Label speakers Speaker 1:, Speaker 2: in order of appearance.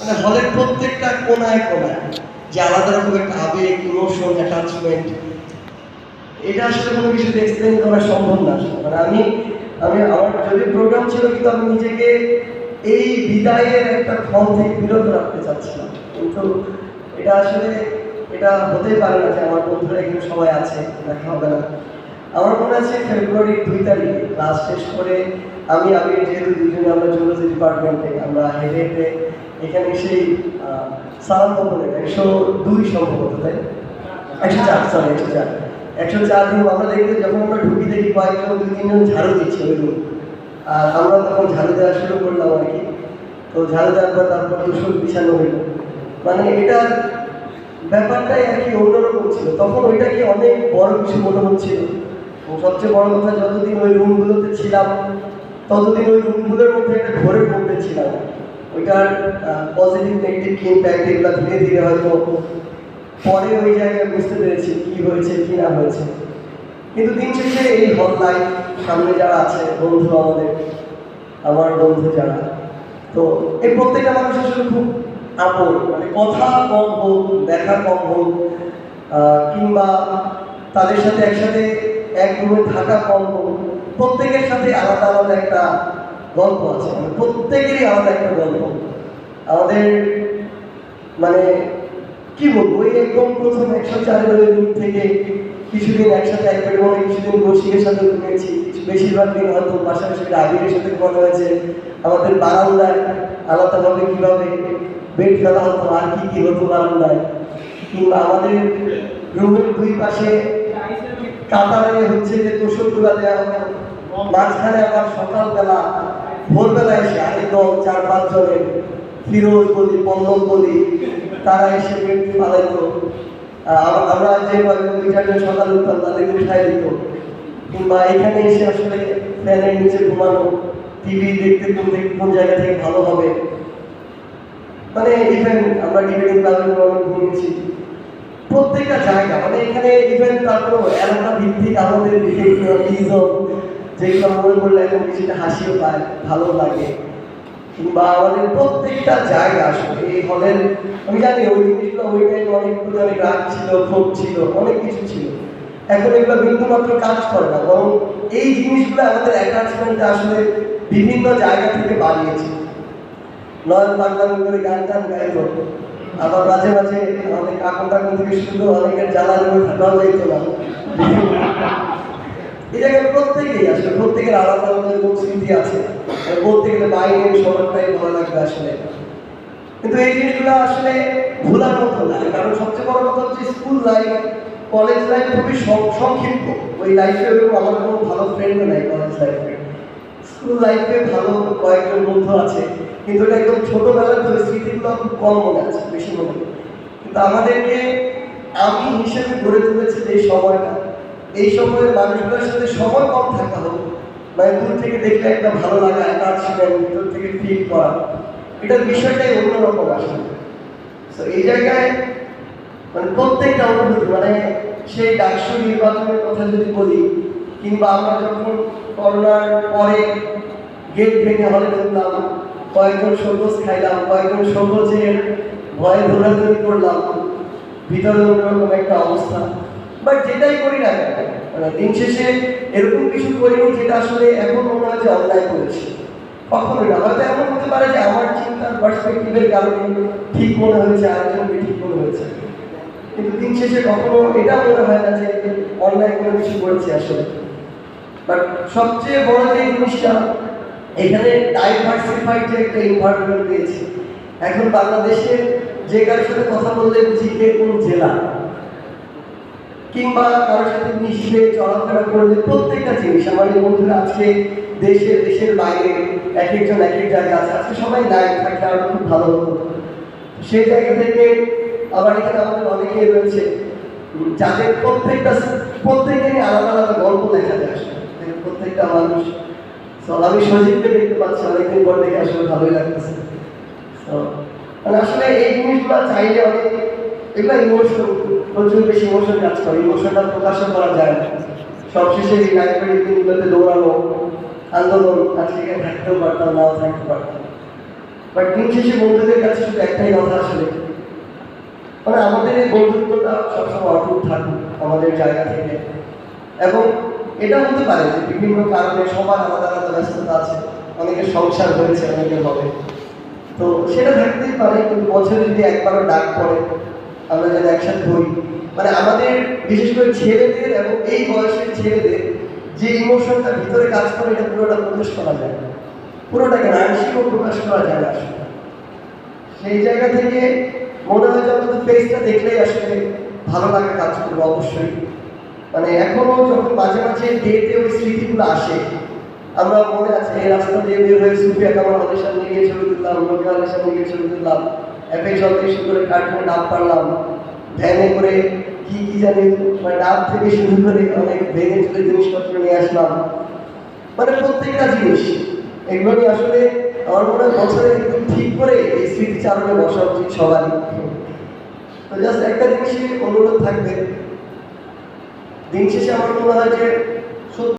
Speaker 1: আসলে হলের প্রত্যেকটা কোনায় কোনায় যে আলাদা রকম একটা আবেগ, ইমোশন, অ্যাটাচমেন্ট, এটা আসলে কোনো কিছুতে এক্সপ্লেন করা সম্ভব না আসলে। মানে আমি আমি আমার যদি প্রোগ্রাম ছিল, কিন্তু আমি নিজেকে এই বিদায়ের একটা ফল থেকে বিরত রাখতে চাচ্ছিলাম, কিন্তু এটা আসলে এটা হতেই পারে না যে আমার বন্ধুরা এখানে সবাই আছে, দেখা হবে না। আমার মনে আছে ফেব্রুয়ারির 2 তারিখে ক্লাস শেষ করে আমি যেহেতু দুজনে আমরা জুলজি ডিপার্টমেন্টে, আমরা হেঁটে হেঁটে এখানে সেই সালাম ভবনের 102 সম্ভবত, তাই 104, সরি 104 রুম আমরা দেখতে, যখন আমরা ঢুকি দেখি কয়েকজন 2-3 জন ঝাড়ু দিচ্ছে ওই রুম, আর আমরা তখন ঝাড়ু দেওয়া শুরু করলাম আর কি। তো ঝাড়ু দেওয়ার পর তারপর তুষক বিছানো হইল, মানে এটার ব্যাপারটাই আর কি অন্যরকম ছিল। তখন ওইটাকে অনেক বড় কিছু মনে হচ্ছিল। সবচেয়ে বড় কথা, যতদিন ওই রুমগুলোতে ছিলাম ততদিন ওই রুমগুলোর মধ্যে একটা ঘোরের মধ্যে ছিলাম। ওইটার পজিটিভ নেগেটিভ ইম্প্যাক্ট এগুলো ধীরে ধীরে হয়তো পরে ওই জায়গায় বুঝতে পেরেছি কি হয়েছে কি না হয়েছে। কিন্তু দিন শেষে এই হল লাইফ, সামনে যারা আছে বন্ধু, আমার বন্ধু যারা, তো এই প্রত্যেকটা মানুষ আসলে খুব আপন। মানে কথা কম হোক, দেখা কম হোক, কিংবা তাদের সাথে একসাথে এক রুমে থাকা কম হোক, প্রত্যেকের সাথে আলাদা আলাদা একটা গল্প আছে। মানে প্রত্যেকেরই আলাদা একটা গল্প। আমাদের মানে কি বলবো, ওই একদম প্রথম 104 রুম থেকে কিছুদিন একসাথে এক বেড রুমে, কিছুদিন বসিয়ের সাথে ঘুমিয়েছি, বেশিরভাগ দিন হয়তো পাশাপাশি আবিরের সাথে ঘুমানো হয়েছে। আমাদের বারান্দায় আলাদাভাবে কিভাবে বেড ফেলা হতো, আর কি কি হতো বারান্দায়, কিংবা আমাদের রুমের দুই পাশে কাতারে হচ্ছে যে তোষকগুলা দেওয়া হতো, মাঝখানে আবার সকালবেলা ভোরবেলা এসে আরেক দল 4-5 জনের, ফিরোজ বলি, পল্লব বলি, তারা এসে বেড ফালাইতো। আমরা যে 2-4 সকালে উঠতাম তাদেরকে উঠাই দিত, কিংবা এখানে এসে আসলে ফ্যানের নিচে ঘুমানো, টিভি দেখতে কোন জায়গা থেকে ভালো হবে। মানে ইভেন আমরা ডিবেটিং ক্লাবের অনেক ঘুমিয়েছি প্রত্যেকটা জায়গা, মানে এখানে ইভেন তারপর এলাকা ভিত্তিক আমাদের বিভিন্ন ইজম, যেগুলো মনে করলে এখন কিছুটা হাসিও পায়, ভালো লাগে। কিংবা আমাদের প্রত্যেকটা জায়গা আসলে এই হলের, আমি জানি ওই জিনিসগুলো ওই টাইমে অনেক রাগ ছিল, ক্ষোভ ছিল, অনেক কিছু ছিল। এখন এগুলো বিন্দুমাত্র কাজ করে না, বরং এই জিনিসগুলো আমাদের অ্যাটাচমেন্টে আসলে বিভিন্ন জায়গা থেকে বাড়িয়েছে। নয় বাংলামি করে গান টান গাইত, আবার মাঝে মাঝে আমাদের কাকুন টাকুন থেকে শুরু অনেকের জ্বালানি থাকাও যাইতো না। এই জায়গায় প্রত্যেকেই আসলে প্রত্যেকের আলাদা আলাদা স্মৃতি আছে, বলতে গেলে বাইরে সবারটাই ভালো লাগবে আসলে। কিন্তু এই জিনিসগুলো আসলে ভোলার মতো না, কারণ সবচেয়ে বড় কথা হচ্ছে স্কুল লাইফ, কলেজ লাইফ খুবই সংক্ষিপ্ত। ওই লাইফে আমার কোনো ভালো ফ্রেন্ডও নাই কলেজ লাইফে। স্কুল লাইফে ভালো কয়েকজন বন্ধু আছে, কিন্তু এটা একদম ছোটবেলার ধরে স্মৃতিগুলো খুব কম মনে আছে, বেশি মনে নেই। কিন্তু আমাদেরকে আমি হিসেবে গড়ে তুলেছে যে সময়টা, এই সময়ের মানুষগুলোর সাথে সময় কম থাকা হোক, মানে দূর থেকে দেখলে একটা ভালো লাগা, অ্যাটাচমেন্ট ভিতর থেকে ফিল করা, এটার বিষয়টাই অন্যরকম আসলে। তো এই জায়গায় মানে প্রত্যেকটা অনুভূতি, মানে সেই ডাকসু নির্বাচনের কথা যদি বলি, কিংবা আমরা যখন করোনার পরে গেট ভেঙে হলে ঢুকলাম, কয়েকজন সবুজ খাইলাম, কয়েকজন সবুজের ভয়ে দৌড়াদৌড়ি করলাম, ভিতরে অন্যরকম একটা অবস্থা। বাট যেটাই করি না কেন, মানে দিন শেষে এরকম কিছু করিনি যেটা আসলে এখন মনে হয় যে অন্যায় করেছি, কখনোই না। হয়তো এমন হতে পারে যে আমার চিন্তার পার্সপেক্টিভের কারণে ঠিক মনে হয়েছে, আরেকজনকে ঠিক মনে হয়েছে, কিন্তু দিন শেষে কখনো এটা মনে হয় না যে অন্যায় কোনো কিছু করেছি আসলে। বাট সবচেয়ে বড় যে জিনিসটা, এখানে ডাইভার্সিফাইড যে একটা এনভায়রনমেন্ট পেয়েছি। এখন বাংলাদেশের যে কারোর সাথে কথা বললে বুঝি কে কোন জেলা, কিংবা কারোর সাথে মিশবে, চলাফেরা করলে প্রত্যেকটা জিনিস। আমার এই বন্ধুরা আজকে দেশের বাইরে এক একজন এক এক জায়গায় আছে, আজকে সবাই লাইভ থাকলে আরো খুব ভালো হতো। সেই জায়গা থেকে আবার এখানে আমাদের অনেকেই রয়েছে যাদের প্রত্যেকেরই আলাদা আলাদা গল্প লেখা যায় আসলে, প্রত্যেকটা মানুষ। আমি সজীবকে দেখতে পাচ্ছি অনেকদিন পর, দেখে আসলে ভালোই লাগতেছে। মানে আসলে এই জিনিসগুলো চাইলে অনেক, এগুলো ইমোশন, প্রচুর বেশি ইমোশন কাজ করে, ইমোশনটা প্রকাশও করা যায় না। সবশেষে এই লাইব্রেরির দিনগুলোতে দৌড়ানো, আন্দোলন, আজকে এখানে থাকতেও পারতাম, নাও থাকতে পারতাম। বাট দিন শেষে বন্ধুদের কাছে শুধু একটাই কথা আসলে, মানে আমাদের এই বন্ধুত্বটা সবসময় অটুট থাকুক আমাদের জায়গা থেকে। এবং এটা হতে পারে যে বিভিন্ন কারণে সবার আলাদা আলাদা ব্যস্ততা আছে, অনেকের সংসার হয়েছে, অনেকের হবে, তো সেটা থাকতেই পারে। কিন্তু বছরে যদি একবারও ডাক পড়ে আমরা যেন একসাথে হই, মানে আমাদের বিশেষ করে ছেলেদের এবং এই বয়সের ছেলেদের যে ইমোশনটা ভিতরে কাজ করে এটা পুরোটা প্রকাশ করা যায় না, পুরোটাকে আংশিকও প্রকাশ করা যায় না আসলে। সেই জায়গা থেকে মনে হয় যে আমাদের ফেসটা দেখলেই আসলে ভালো লাগা কাজ করবে অবশ্যই। মানে এখনো যখন মাঝে মাঝে ডেতে ওই স্মৃতিগুলো আসে, আমরা মনে আছে এই রাস্তা দিয়ে বের হয়ে সুফিয়া কামাল ওদের সামনে গিয়ে ছবি তুললাম, রবিওয়ালের সামনে গিয়ে ছবি তুললাম, অ্যাপে চলতে করে কার্টুনে ডাব পারলাম, ভ্যানে করে কি কি জানি, মানে ডাব থেকে শুরু করে অনেক ভেঙে চলে জিনিসপত্র নিয়ে আসলাম, মানে প্রত্যেকটা জিনিস এগুলো নিয়ে আসলে আমার মনে হয় বছরে একদম ঠিক করে এই স্মৃতিচারণে বসা উচিত সবারই। তো জাস্ট একটা জিনিসই অনুরোধ থাকবে, দিন শেষে আমার মনে হয় যে